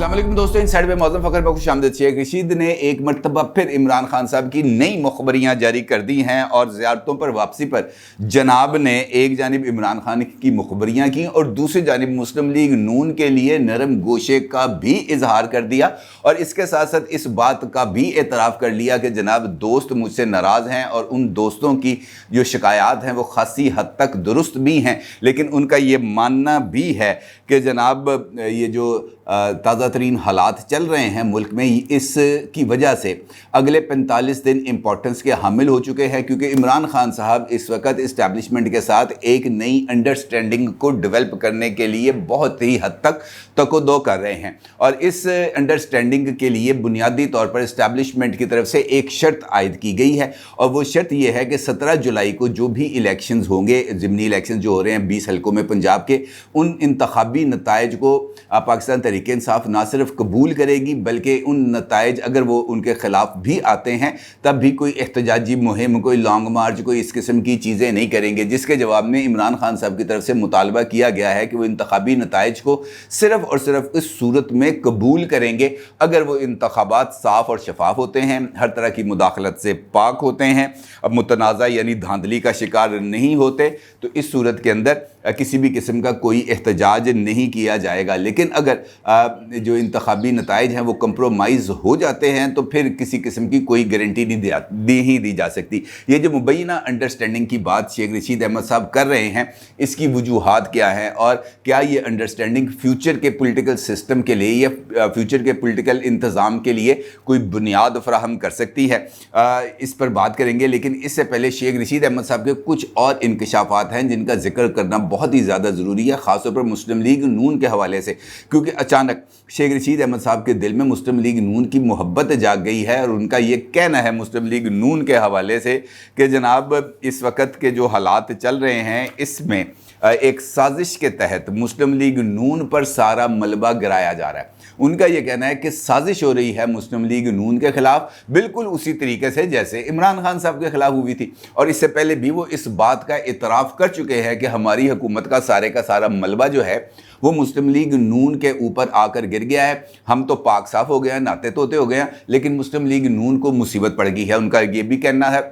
अस्सलाम वालेकुम दोस्तों, इनसाइड में मौज़ूम फ़खर में खुशामदीद। शेख रशीद ने एक मरतबा फिर इमरान खान साहब की नई मुखबरियाँ जारी कर दी हैं और ज़ियारतों पर वापसी पर जनाब ने एक जानिब इमरान खान की मुखबरियाँ की और दूसरी जानिब मुस्लिम लीग नून के लिए नरम गोशे का भी इजहार कर दिया और इसके साथ साथ इस बात का भी एतराफ़ कर लिया कि जनाब दोस्त मुझसे नाराज़ हैं और उन दोस्तों की जो शिकायत हैं वो खासी हद तक दुरुस्त भी हैं, लेकिन उनका ये मानना भी है कि जनाब ये जो ताज़ा तरीन हालात चल रहे हैं मुल्क में, इसकी वजह से अगले 45 दिन इम्पोर्टेंस के हामिल हो चुके हैं, क्योंकि इमरान खान साहब इस वक्त इस्टेब्लिशमेंट के साथ एक नई अंडरस्टैंडिंग को डेवलप करने के लिए बहुत ही हद तक तको-दो कर रहे हैं। और इस अंडरस्टैंडिंग के लिए बुनियादी तौर पर इस्टेब्लिशमेंट की तरफ से एक शर्त आयद की गई है और वो शर्त ये है कि 17 जुलाई को जो भी इलेक्शंस होंगे, ज़िमनी इलेक्शन जो हो रहे हैं 20 हलकों में पंजाब के, उन इंतखाबी नताइज को पाकिस्तान तहरीक इंसाफ ना सिर्फ कबूल करेगी बल्कि उन नताइज अगर वो उनके ख़िलाफ़ भी आते हैं तब भी कोई एहतजाजी मुहिम, कोई लॉन्ग मार्च, कोई इस किस्म की चीज़ें नहीं करेंगे। जिसके जवाब में इमरान खान साहब की तरफ से मुतालबा किया गया है कि वो इंतखाबी नताइज को सिर्फ़ और सिर्फ इस सूरत में कबूल करेंगे अगर वो इंतखाबात साफ़ और शफाफ होते हैं, हर तरह की मुदाखलत से पाक होते हैं, अब मुतनाज़ा यानी धांधली का शिकार नहीं होते, तो इस सूरत के अंदर किसी भी किस्म का कोई एहतजाज नहीं किया जाएगा। लेकिन अगर जो इंतखाबी नताइज हैं वो कंप्रोमाइज़ हो जाते हैं तो फिर किसी किस्म की कोई गारंटी नहीं दी जा सकती। ये जो मुबैना अंडरस्टैंडिंग की बात शेख रशीद अहमद साहब कर रहे हैं, इसकी वजूहात क्या हैं और क्या ये अंडरस्टैंडिंग फ्यूचर के पॉलिटिकल सिस्टम के लिए या फ्यूचर के पॉलिटिकल इंतज़ाम के लिए कोई बुनियाद फराहम कर सकती है, इस पर बात करेंगे। लेकिन इससे पहले शेख रशीद अहमद साहब के कुछ और इंकशाफात हैं जिनका जिक्र करना बहुत ही ज़्यादा ज़रूरी है, ख़ासतौर पर मुस्लिम लीग नून के हवाले से, क्योंकि अचानक शेख रशीद अहमद साहब के दिल में मुस्लिम लीग नून की मोहब्बत जाग गई है और उनका ये कहना है मुस्लिम लीग नून के हवाले से कि जनाब इस वक्त के जो हालात चल रहे हैं इसमें एक साजिश के तहत मुस्लिम लीग नून पर सारा मलबा गिराया जा रहा है। उनका ये कहना है कि साजिश हो रही है मुस्लिम लीग नून के ख़िलाफ़ बिल्कुल उसी तरीके से जैसे इमरान खान साहब के ख़िलाफ़ हुई थी, और इससे पहले भी वो इस बात का इतराफ़ कर चुके हैं कि हमारी हुकूमत का सारा मलबा जो है वो मुस्लिम लीग नून के ऊपर आकर गिर गया है। हम तो पाक साफ़ हो गए हैं, नाते तोते हो गए हैं, लेकिन मुस्लिम लीग नून को मुसीबत पड़ गई है। उनका ये भी कहना है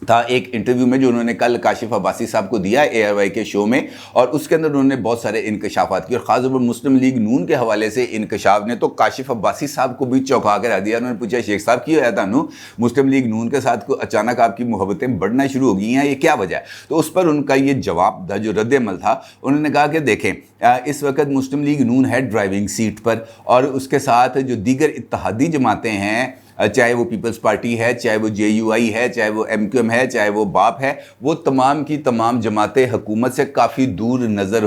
था एक इंटरव्यू में जो उन्होंने कल काशिफ अब्बासी साहब को दिया ARY के शो में, और उसके अंदर उन्होंने बहुत सारे इंकशाफात किए और ख़ासतौर पर मुस्लिम लीग नून के हवाले से इंकशाफ ने तो काशिफ अब्बासी साहब को भी चौंका कर रख दिया। उन्होंने पूछा, शेख साहब की होया तानू मुस्लिम लीग नून के साथ को अचानक आपकी मोहब्बतें बढ़ना शुरू हो गई हैं, ये क्या वजह है? तो उस पर उनका ये जवाब था, जो रद्द-ए-अमल था, उन्होंने कहा कि देखें इस वक्त मुस्लिम लीग नून है ड्राइविंग सीट पर और उसके साथ जो दीगर इत्तेहादी जमातें हैं, चाहे वो पीपल्स पार्टी है, चाहे वो JUI है, चाहे वो MQM है, चाहे वो बाप है, वो तमाम की तमाम जमातें हुकूमत से काफ़ी दूर नज़र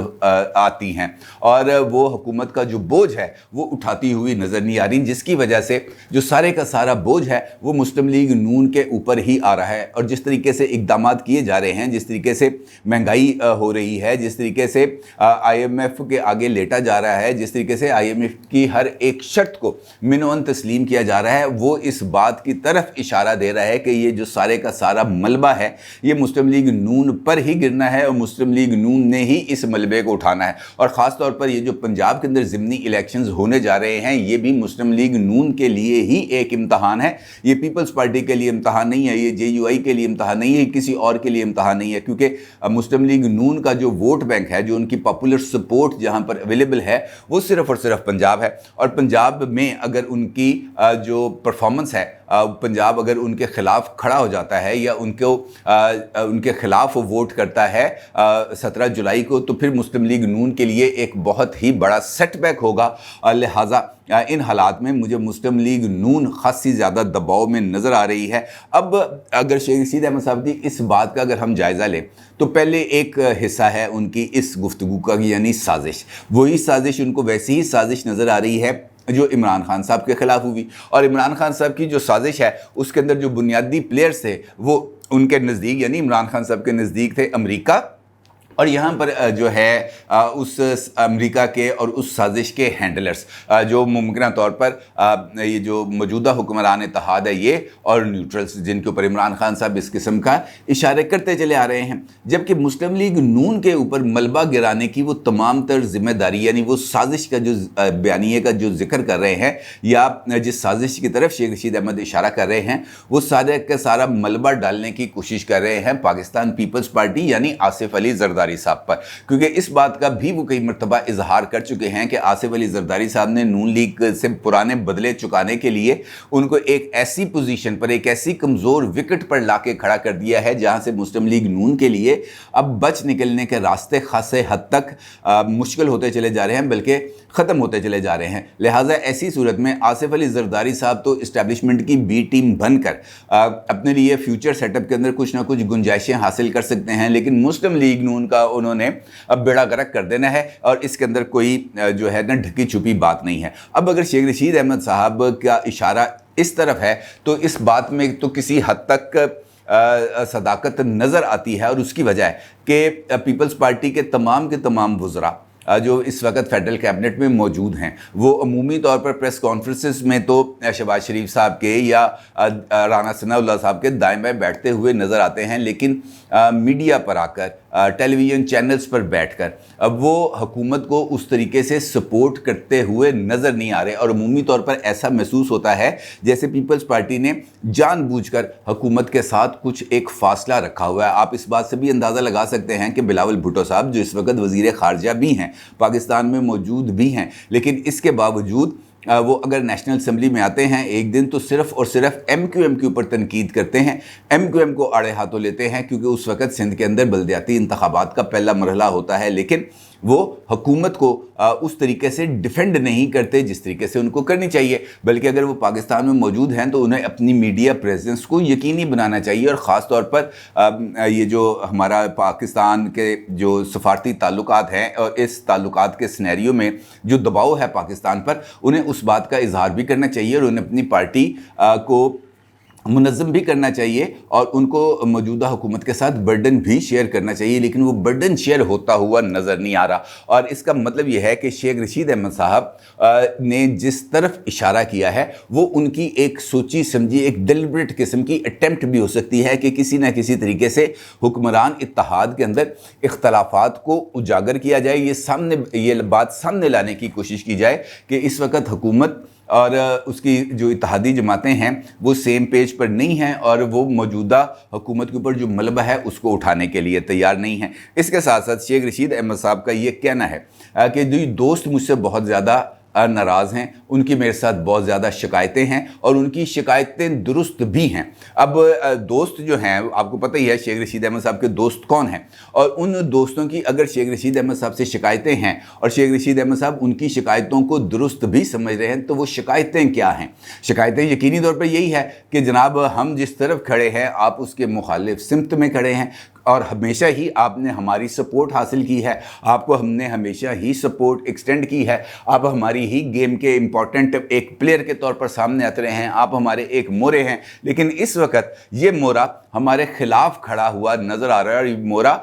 आती हैं और वो हुकूमत का जो बोझ है वो उठाती हुई नज़र नहीं आ रही, जिसकी वजह से जो सारे का सारा बोझ है वो मुस्लिम लीग नून के ऊपर ही आ रहा है। और जिस तरीके से इक़दामात किए जा रहे हैं, जिस तरीके से महंगाई हो रही है, जिस तरीके से IMF के आगे लेटा जा रहा है, जिस तरीके से IMF की हर एक शर्त को मिनोअन तस्लीम किया जा रहा है, वो इस बात की तरफ इशारा दे रहा है कि ये जो सारे का सारा मलबा है ये मुस्लिम लीग नून पर ही गिरना है और मुस्लिम लीग नून ने ही इस मलबे को उठाना है। और ख़ास तौर पर ये जो पंजाब के अंदर ज़िमनी इलेक्शंस होने जा रहे हैं, ये भी मुस्लिम लीग नून के लिए ही एक इम्तहान है। ये पीपल्स पार्टी के लिए इम्तहान नहीं है, ये JUI के लिए इम्तहान नहीं है, किसी और के लिए इम्तहान नहीं है, क्योंकि मुस्लिम लीग नून का जो वोट बैंक है, जो उनकी पॉपुलर सपोर्ट जहाँ पर अवेलेबल है, वो सिर्फ़ और सिर्फ पंजाब है। और पंजाब में अगर उनकी जो परफॉर्मेंस है, पंजाब अगर उनके ख़िलाफ़ खड़ा हो जाता है या उनके ख़िलाफ़ वोट करता है 17 जुलाई को, तो फिर मुस्लिम लीग नून के लिए एक बहुत ही बड़ा सेटबैक होगा। लिहाजा इन हालात में मुझे मुस्लिम लीग नून ख़ासी ज़्यादा दबाव में नज़र आ रही है। अब अगर शेख रशीद अहमद साहब की इस बात का अगर हम जायज़ा लें तो पहले एक हिस्सा है उनकी इस गुफ्तगू का, यानी साजिश। वही साजिश उनको वैसी ही साजिश नज़र आ रही है जो इमरान खान साहब के ख़िलाफ़ हुई, और इमरान खान साहब की जो साजिश है उसके अंदर जो बुनियादी प्लेयर्स थे वो उनके नज़दीक यानी इमरान खान साहब के नज़दीक थे अमेरिका, और यहाँ पर जो है उस अमेरिका के और उस साजिश के हैंडलर्स जो मुमकिन तौर पर ये जो मौजूदा हुक्मरान इत्तेहाद है ये और न्यूट्रल्स जिनके ऊपर इमरान खान साहब इस किस्म का इशारे करते चले आ रहे हैं, जबकि मुस्लिम लीग नून के ऊपर मलबा गिराने की वो तमाम तर जिम्मेदारी यानी वो साजिश का जो बयानिए का जो जिक्र कर रहे हैं या जिस साजिश की तरफ शेख रशीद अहमद इशारा कर रहे हैं वो सारे का सारा मलबा डालने की कोशिश कर रहे हैं पाकिस्तान पीपल्स पार्टी यानी आसिफ अली जरदारी साहब पर, क्योंकि इस बात का भी वो कई मरतबा इजहार कर चुके हैं कि आसिफ अली जरदारी साहब ने नून लीग से पुराने बदले चुकाने के लिए उनको एक ऐसी पोजीशन पर एक ऐसी कमज़ोर विकेट पर लाके खड़ा कर दिया है जहां से मुस्लिम लीग नून के लिए अब बच निकलने के रास्ते खासे हद तक मुश्किल होते चले जा रहे हैं, बल्कि ख़त्म होते चले जा रहे हैं। लिहाजा ऐसी सूरत में आसिफ अली जरदारी साहब तो इस्टेब्लिशमेंट की बी टीम बनकर अपने लिए फ्यूचर सेटअप के अंदर कुछ ना कुछ गुंजाइशें हासिल कर सकते हैं, लेकिन मुस्लिम लीग नून का उन्होंने अब बेड़ा गर्क कर देना है और इसके अंदर कोई जो है ना ढकी छुपी बात नहीं है। अब अगर शेख रशीद अहमद साहब का इशारा इस तरफ है तो इस बात में तो किसी हद तक सदाकत नज़र आती है, और उसकी वजह है कि पीपल्स पार्टी के तमाम वुज़रा जो इस वक्त फेडरल कैबिनेट में मौजूद हैं वो अमूमी तौर पर प्रेस कॉन्फ्रेंसेस में तो शहबाज शरीफ साहब के या राना सनाउल्लाह साहब के दाएं बाएं बैठते हुए नज़र आते हैं, लेकिन मीडिया पर आकर टेलीविज़न चैनल्स पर बैठकर अब वो हुकूमत को उस तरीके से सपोर्ट करते हुए नज़र नहीं आ रहे, और अमूमी तौर पर ऐसा महसूस होता है जैसे पीपल्स पार्टी ने जानबूझकर हुकूमत के साथ कुछ एक फ़ासला रखा हुआ है। आप इस बात से भी अंदाज़ा लगा सकते हैं कि बिलावल भुट्टो साहब जो इस वक्त वज़ीर ख़ारजा भी हैं, पाकिस्तान में मौजूद भी हैं, लेकिन इसके बावजूद वो अगर नेशनल असम्बली में आते हैं एक दिन तो सिर्फ़ और सिर्फ MQM के ऊपर तनकीद करते हैं, MQM को आड़े हाथों लेते हैं, क्योंकि उस वक्त सिंध के अंदर बल्दियाती इंतखाबात का पहला मरहला होता है, लेकिन वो हुकूमत को उस तरीके से डिफेंड नहीं करते जिस तरीके से उनको करनी चाहिए, बल्कि अगर वो पाकिस्तान में मौजूद हैं तो उन्हें अपनी मीडिया प्रेजेंस को यकीनी बनाना चाहिए। और ख़ास तौर पर ये जो हमारा पाकिस्तान के जो सफारती ताल्लुकात हैं और इस ताल्लुकात के सिनेरियो में जो दबाव है पाकिस्तान पर, उन्हें उस बात का इजहार भी करना चाहिए और उन्हें अपनी पार्टी को मुनज़्ज़म भी करना चाहिए और उनको मौजूदा हुकूमत के साथ बर्डन भी शेयर करना चाहिए, लेकिन वो बर्डन शेयर होता हुआ नज़र नहीं आ रहा। और इसका मतलब ये है कि शेख रशीद अहमद साहब ने जिस तरफ इशारा किया है वो उनकी एक सोची समझी एक डेलिब्रेट किस्म की अटेम्प्ट भी हो सकती है कि किसी न किसी तरीके से हुक्मरान इत्तेहाद के अंदर इख्तलाफात को उजागर किया जाए, ये बात सामने लाने की कोशिश की जाए कि इस वक्त हुकूमत और उसकी जो इत्तेहादी जमातें हैं वो सेम पेज पर नहीं हैं और वो मौजूदा हुकूमत के ऊपर जो मलबा है उसको उठाने के लिए तैयार नहीं हैं। इसके साथ साथ शेख रशीद अहमद साहब का ये कहना है कि जो दोस्त मुझसे बहुत ज़्यादा नाराज़ हैं, उनकी मेरे साथ बहुत ज़्यादा शिकायतें हैं और उनकी शिकायतें दुरुस्त भी हैं। अब दोस्त जो हैं आपको पता ही है शेख रशीद अहमद साहब के दोस्त कौन हैं, और उन दोस्तों की अगर शेख रशीद अहमद साहब से शिकायतें हैं और शेख रशीद अहमद साहब उनकी शिकायतों को दुरुस्त भी समझ रहे हैं तो वो शिकायतें क्या हैं? शिकायतें यकीनी तौर पर यही है कि जनाब हम जिस तरफ खड़े हैं आप उसके मुखालिफ सिमत में खड़े हैं और हमेशा ही आपने हमारी सपोर्ट हासिल की है, आपको हमने हमेशा ही सपोर्ट एक्सटेंड की है, आप हमारी ही गेम के इम्पॉर्टेंट एक प्लेयर के तौर पर सामने आते रहे हैं, आप हमारे एक मोरे हैं, लेकिन इस वक्त ये मोरा हमारे ख़िलाफ़ खड़ा हुआ नज़र आ रहा है। और ये मोरा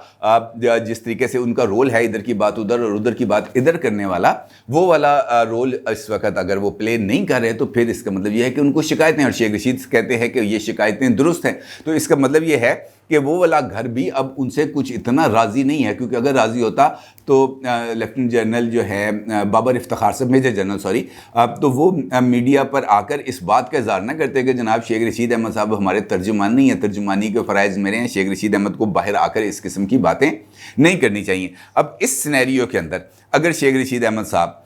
जिस तरीके से उनका रोल है इधर की बात उधर और उधर की बात इधर करने वाला, वो वाला रोल इस वक्त अगर वो प्ले नहीं कर रहे तो फिर इसका मतलब ये है कि उनको शिकायतें, और शेख रशीद कहते हैं कि ये शिकायतें दुरुस्त हैं, तो इसका मतलब ये है कि वो वाला घर भी अब उनसे कुछ इतना राज़ी नहीं है, क्योंकि अगर राज़ी होता तो लेफ्टिनेंट जनरल जो है बाबर इफ्तिखार साहब, मेजर जनरल सॉरी, तो वो मीडिया पर आकर इस बात का इज़हार ना करते कि जनाब शेख रशीद अहमद साहब हमारे तर्जुमान नहीं है, तर्जुमानी के फ़राइज़ मेरे हैं, शेख रशीद अहमद को बाहर आकर इस किस्म की बातें नहीं करनी चाहिए। अब इस सिनेरियो के अंदर अगर शेख रशीद अहमद साहब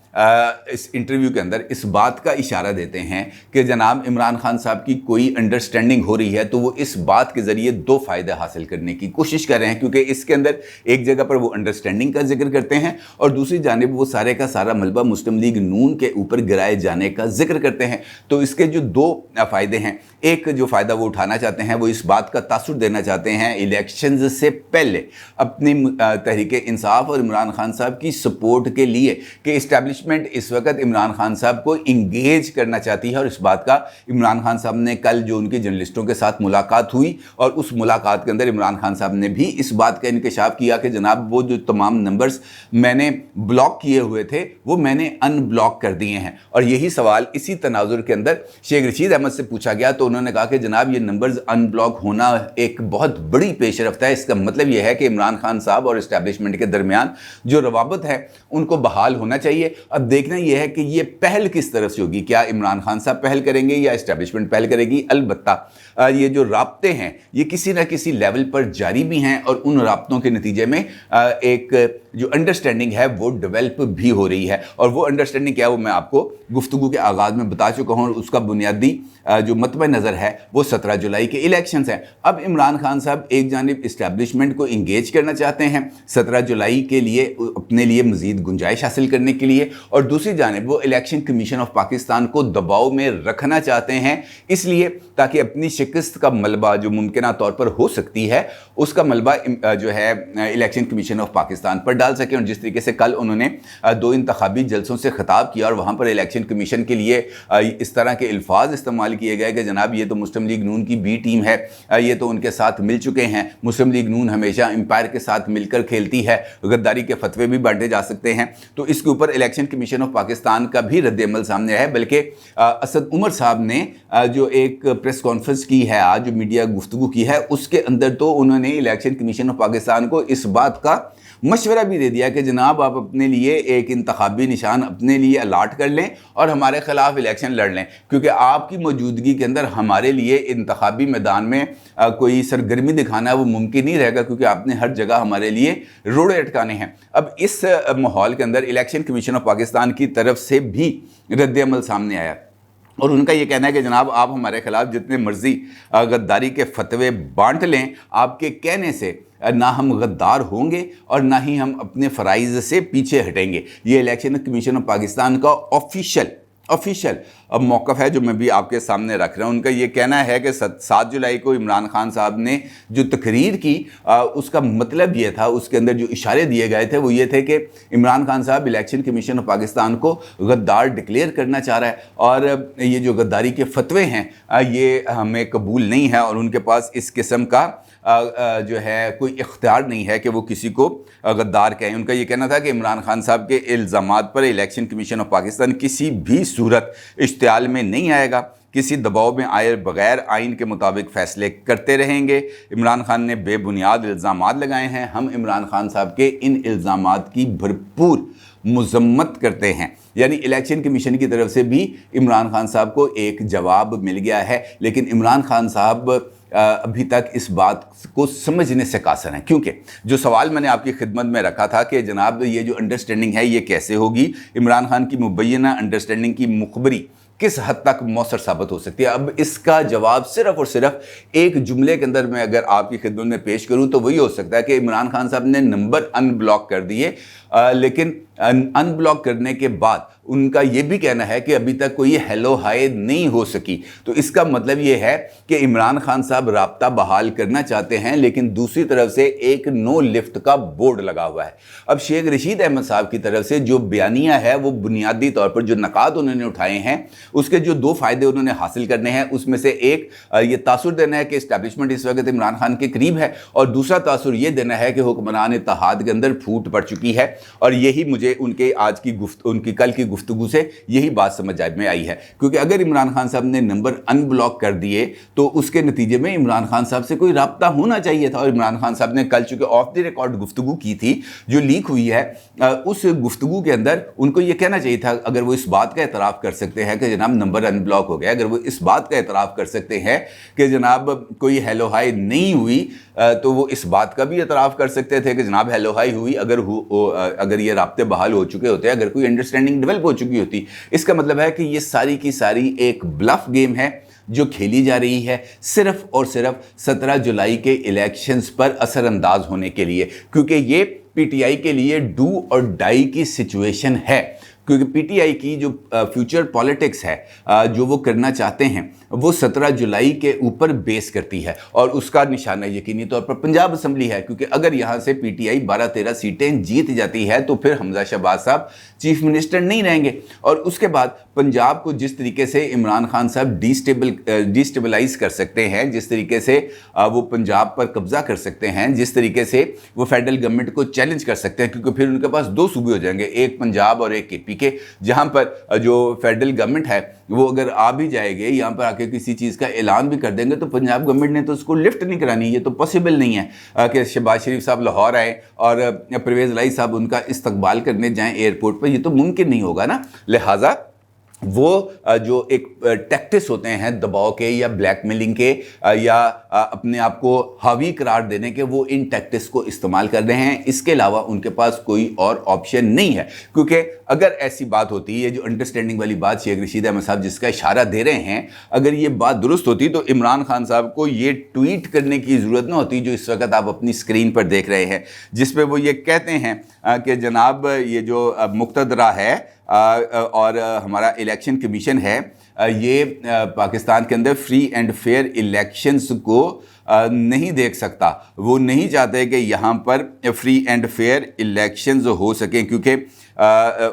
इस इंटरव्यू के अंदर इस बात का इशारा देते हैं कि जनाब इमरान खान साहब की कोई अंडरस्टैंडिंग हो रही है, तो वो इस बात के ज़रिए दो फ़ायदे हासिल करने की कोशिश कर रहे हैं, क्योंकि इसके अंदर एक जगह पर वो अंडरस्टैंडिंग का जिक्र करते हैं और दूसरी जानिब वो सारे का सारा मलबा मुस्लिम लीग नून के ऊपर गिराए जाने का जिक्र करते हैं। तो इसके जो दो फ़ायदे हैं, एक जो फ़ायदा वो उठाना चाहते हैं वो इस बात का तासुर देना चाहते हैं इलेक्शन से पहले अपनी तहरीक इंसाफ और इमरान खान साहब की सपोर्ट के लिए कि इस्टेब्लिशमेंट इस्टेब्लिशमेंट इस वक्त इमरान खान साहब को इंगेज करना चाहती है, और इस बात का इमरान खान साहब ने कल जो उनके जर्नलिस्टों के साथ मुलाकात हुई, और उस मुलाकात के अंदर इमरान खान साहब ने भी इस बात का इंकशाफ किया कि जनाब वो जो तमाम नंबर्स मैंने ब्लॉक किए हुए थे वो मैंने अनब्लॉक कर दिए हैं। और यही सवाल इसी तनाजुर के अंदर शेख रशीद अहमद से पूछा गया, तो उन्होंने कहा कि जनाब ये नंबर्स अनब्लॉक होना एक बहुत बड़ी पेशरफ्त है। इसका मतलब यह है कि इमरान खान साहब और इस्टेब्लिशमेंट के दरमियान जो रवाबत है उनको बहाल होना चाहिए। अब देखना यह है कि ये पहल किस तरफ से होगी, क्या इमरान खान साहब पहल करेंगे या इस्टेब्लिशमेंट पहल करेगी। अलबत्ता ये जो राब्ते हैं ये किसी न किसी लेवल पर जारी भी हैं, और उन राब्तों के नतीजे में एक जो अंडरस्टैंडिंग है वो डेवलप भी हो रही है। और वो अंडरस्टैंडिंग क्या है वो मैं आपको गुफ्तगू के आगाज़ में बता चुका हूँ, और उसका बुनियादी जो मतबा नज़र है वो 17 जुलाई के इलेक्शंस हैं। अब इमरान खान साहब एक जानिब इस्टेब्लिशमेंट को इंगेज करना चाहते हैं 17 जुलाई के लिए अपने लिए मज़ीद गुंजाइश हासिल करने के लिए, और दूसरी जानिब वो इलेक्शन कमीशन ऑफ पाकिस्तान को दबाव में रखना चाहते हैं, इसलिए ताकि अपनी शिकस्त का मलबा जो मुमकिन तौर पर हो सकती है उसका मलबा जो है इलेक्शन कमीशन ऑफ पाकिस्तान पर डाल सकें। और जिस तरीके से कल उन्होंने 2 इंतखाबी जलसों से खिताब किया और वहाँ पर इलेक्शन कमीशन के लिए इस तरह के अल्फाज इस्तेमाल किए गए कि जनाब ये तो मुस्लिम लीग नून की बी टीम है, ये तो उनके साथ मिल चुके हैं, मुस्लिम लीग नून हमेशा एम्पायर के साथ मिलकर खेलती है, गद्दारी के फतवे भी बांटे जा सकते हैं। तो इसके ऊपर इलेक्शन कमीशन ऑफ पाकिस्तान का भी रद्द-ए-अमल सामने आया है। बल्कि असद उमर साहब ने जो एक प्रेस कॉन्फ्रेंस की है आज, जो मीडिया गुफ्तगू की है, उसके अंदर तो उन्होंने इलेक्शन कमीशन ऑफ पाकिस्तान को इस बात का मशवरा भी दे दिया कि जनाब आप अपने लिए एक इंतखाबी निशान अपने लिए अलाट कर लें और हमारे ख़िलाफ़ इलेक्शन लड़ लें, क्योंकि आपकी मौजूदगी के अंदर हमारे लिए इंतखाबी मैदान में कोई सरगर्मी दिखाना वो मुमकिन नहीं रहेगा, क्योंकि आपने हर जगह हमारे लिए रोड़े अटकाने हैं। अब इस माहौल के अंदर इलेक्शन कमीशन ऑफ पाकिस्तान की तरफ से भी रद्द-ए-अमल सामने आया, और उनका ये कहना है कि जनाब आप हमारे ख़िलाफ़ जितने मर्ज़ी गद्दारी के फतवे बांट लें, आपके कहने से ना हम गद्दार होंगे और ना ही हम अपने फ़राइज़ से पीछे हटेंगे। ये इलेक्शन कमीशन ऑफ पाकिस्तान का ऑफिशियल अब मौक़िफ़ है जो मैं भी आपके सामने रख रहा हूँ। उनका ये कहना है कि 7 जुलाई को इमरान खान साहब ने जो तकरीर की उसका मतलब ये था, उसके अंदर जो इशारे दिए गए थे वो ये थे कि इमरान खान साहब इलेक्शन कमीशन ऑफ पाकिस्तान को गद्दार डिक्लेयर करना चाह रहा है, और ये जो गद्दारी के फतवे हैं ये हमें कबूल नहीं है, और उनके पास इस किस्म का जो है कोई इख्तियार नहीं है कि वो किसी को गद्दार कहें। उनका ये कहना था कि इमरान खान साहब के इल्ज़ामात पर इलेक्शन कमीशन ऑफ पाकिस्तान किसी भी सूरत इश्तियाल में नहीं आएगा, किसी दबाव में आए बगैर आइन के मुताबिक फ़ैसले करते रहेंगे। इमरान खान ने बेबुनियाद इल्ज़ामात लगाए हैं, हम इमरान खान साहब के इन इल्ज़ामात की भरपूर मज़म्मत करते हैं। यानी इलेक्शन कमीशन की तरफ से भी इमरान खान साहब को एक जवाब मिल गया है, लेकिन इमरान खान साहब अभी तक इस बात को समझने से कासर हैं, क्योंकि जो सवाल मैंने आपकी खिदमत में रखा था कि जनाब ये जो अंडरस्टैंडिंग है ये कैसे होगी, इमरान खान की मुबैना अंडरस्टैंडिंग की मुखबरी किस हद तक मौसर साबित हो सकती है। अब इसका जवाब सिर्फ़ और सिर्फ एक जुमले के अंदर मैं अगर आपकी खिदमत में पेश करूं तो वही हो सकता है कि इमरान खान साहब ने नंबर अनब्लॉक कर दिए, लेकिन अनब्लॉक करने के बाद उनका ये भी कहना है कि अभी तक कोई हेलो हाय नहीं हो सकी। तो इसका मतलब ये है कि इमरान खान साहब राब्ता बहाल करना चाहते हैं, लेकिन दूसरी तरफ से एक नो लिफ्ट का बोर्ड लगा हुआ है। अब शेख रशीद अहमद साहब की तरफ से जो बयानिया है वो बुनियादी तौर पर जो नकात उन्होंने उठाए हैं उसके जो 2 फ़ायदे उन्होंने हासिल करने हैं, उसमें से एक ये तासुर देना है कि इस्टेब्लिशमेंट इस वक्त इमरान खान के करीब है, और दूसरा तासुर ये देना है कि हुक्मरान इत्तेहाद के अंदर फूट पड़ चुकी है। और यही मुझे उनके आज की उनकी कल की गुफ्तगू से यही बात समझ में आई है, क्योंकि अगर इमरान खान साहब ने नंबर अनब्लॉक कर दिए तो उसके नतीजे में इमरान खान साहब से कोई राब्ता होना चाहिए था। और इमरान खान साहब ने कल चूँकि ऑफ द रिकॉर्ड गुफ्तगू की थी जो लीक हुई है, उस गुफ्तगू के अंदर उनको ये कहना चाहिए था, अगर वो इस बात का एतराफ़ कर सकते हैं कि जनाब नंबर अनब्लॉक हो गया, अगर वो इस बात का एतराफ़ कर सकते हैं कि जनाब कोई हेलो हाय नहीं हुई, तो वो इस बात का भी एतराफ़ कर सकते थे कि जनाब हेलो हाय हुई, अगर ये राब्ते बहाल हो चुके होते, अगर कोई अंडरस्टैंडिंग डेवलप हो चुकी होती। इसका मतलब है कि ये सारी की सारी एक ब्लफ गेम है जो खेली जा रही है सिर्फ़ और सिर्फ 17 जुलाई के इलेक्शंस पर असरअंदाज होने के लिए, क्योंकि ये पीटीआई के लिए डू और डाई की सिचुएशन है। کیونکہ پی ٹی آئی کی جو فیوچر پالیٹکس ہے جو وہ کرنا چاہتے ہیں وہ 17 جولائی کے اوپر بیس کرتی ہے، اور اس کا نشانہ یقینی طور پر پنجاب اسمبلی ہے، کیونکہ اگر یہاں سے پی ٹی آئی 12-13 سیٹیں جیت جاتی ہے تو پھر حمزہ شہباز صاحب چیف منسٹر نہیں رہیں گے، اور اس کے بعد پنجاب کو جس طریقے سے عمران خان صاحب ڈیسٹیبلائز کر سکتے ہیں، جس طریقے سے وہ پنجاب پر قبضہ کر سکتے ہیں، جس طریقے سے وہ فیڈرل گورنمنٹ کو چیلنج کر سکتے ہیں، کیونکہ پھر ان کے پاس 2 صوبے ہو جائیں گے، ایک پنجاب اور ایک کے پی کے، جہاں پر جو فیڈرل گورنمنٹ ہے وہ اگر آ بھی جائے گے، یہاں پر آ کے کسی چیز کا اعلان بھی کر دیں گے تو پنجاب گورنمنٹ نے تو اس کو لفٹ نہیں کرانی، یہ تو پاسبل نہیں ہے کہ شہباز شریف صاحب لاہور آئے اور پرویز الہی صاحب ان کا استقبال کرنے جائیں ایئرپورٹ پر، یہ تو ممکن نہیں ہوگا نا۔ لہٰذا وہ جو ایک ٹیکٹس ہوتے ہیں دباؤ کے یا بلیک میلنگ کے یا اپنے آپ کو حاوی قرار دینے کے، وہ ان ٹیکٹس کو استعمال کر رہے ہیں، اس کے علاوہ ان کے پاس کوئی اور آپشن نہیں ہے۔ کیونکہ اگر ایسی بات ہوتی ہے، جو انڈرسٹینڈنگ والی بات شیخ رشید احمد صاحب جس کا اشارہ دے رہے ہیں، اگر یہ بات درست ہوتی تو عمران خان صاحب کو یہ ٹویٹ کرنے کی ضرورت نہ ہوتی جو اس وقت آپ اپنی اسکرین پر دیکھ رہے ہیں، جس پہ وہ یہ کہتے ہیں کہ جناب یہ جو مقتدرہ ہے اور ہمارا الیکشن کمیشن ہے، یہ پاکستان کے اندر فری اینڈ فیئر الیکشنز کو نہیں دیکھ سکتا، وہ نہیں چاہتے کہ یہاں پر فری اینڈ فیئر الیکشنز ہو سکیں، کیونکہ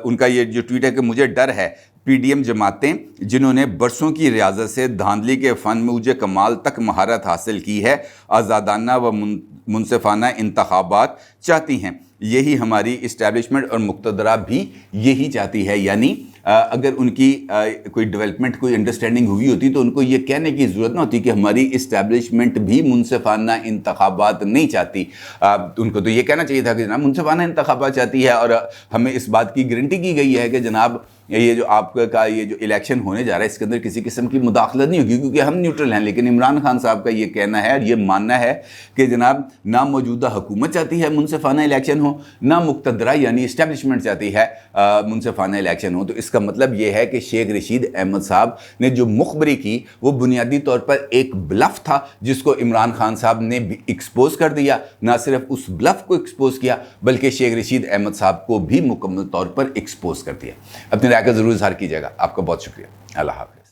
ان کا یہ جو ٹویٹ ہے کہ مجھے ڈر ہے پی ڈی ایم جماعتیں جنہوں نے برسوں کی ریاضت سے دھاندلی کے فن میں اوج کمال تک مہارت حاصل کی ہے، آزادانہ و منصفانہ انتخابات چاہتی ہیں، یہی ہماری اسٹیبلشمنٹ اور مقتدرہ بھی یہی چاہتی ہے۔ یعنی اگر ان کی کوئی ڈیولپمنٹ کوئی انڈرسٹینڈنگ ہوئی ہوتی تو ان کو یہ کہنے کی ضرورت نہ ہوتی کہ ہماری اسٹیبلشمنٹ بھی منصفانہ انتخابات نہیں چاہتی، ان کو تو یہ کہنا چاہیے تھا کہ جناب منصفانہ انتخابات چاہتی ہے، اور ہمیں اس بات کی گارنٹی کی گئی ہے کہ جناب یہ جو آپ کا یہ جو الیکشن ہونے جا رہا ہے اس کے اندر کسی قسم کی مداخلت نہیں ہوگی کیونکہ ہم نیوٹرل ہیں۔ لیکن عمران خان صاحب کا یہ کہنا ہے اور یہ ماننا ہے کہ جناب نہ موجودہ حکومت چاہتی ہے منصفانہ الیکشن ہو، نہ مقتدرہ یعنی اسٹیبلشمنٹ چاہتی ہے منصفانہ الیکشن ہو۔ تو اس کا مطلب یہ ہے کہ شیخ رشید احمد صاحب نے جو مخبری کی وہ بنیادی طور پر ایک بلف تھا جس کو عمران خان صاحب نے ایکسپوز کر دیا، نہ صرف اس بلف کو ایکسپوز کیا بلکہ شیخ رشید احمد صاحب کو بھی مکمل طور پر ایکسپوز کر دیا۔ اپنی رائے کا ضرور اظہار کیجیے گا۔ آپ کا بہت شکریہ۔ اللہ حافظ۔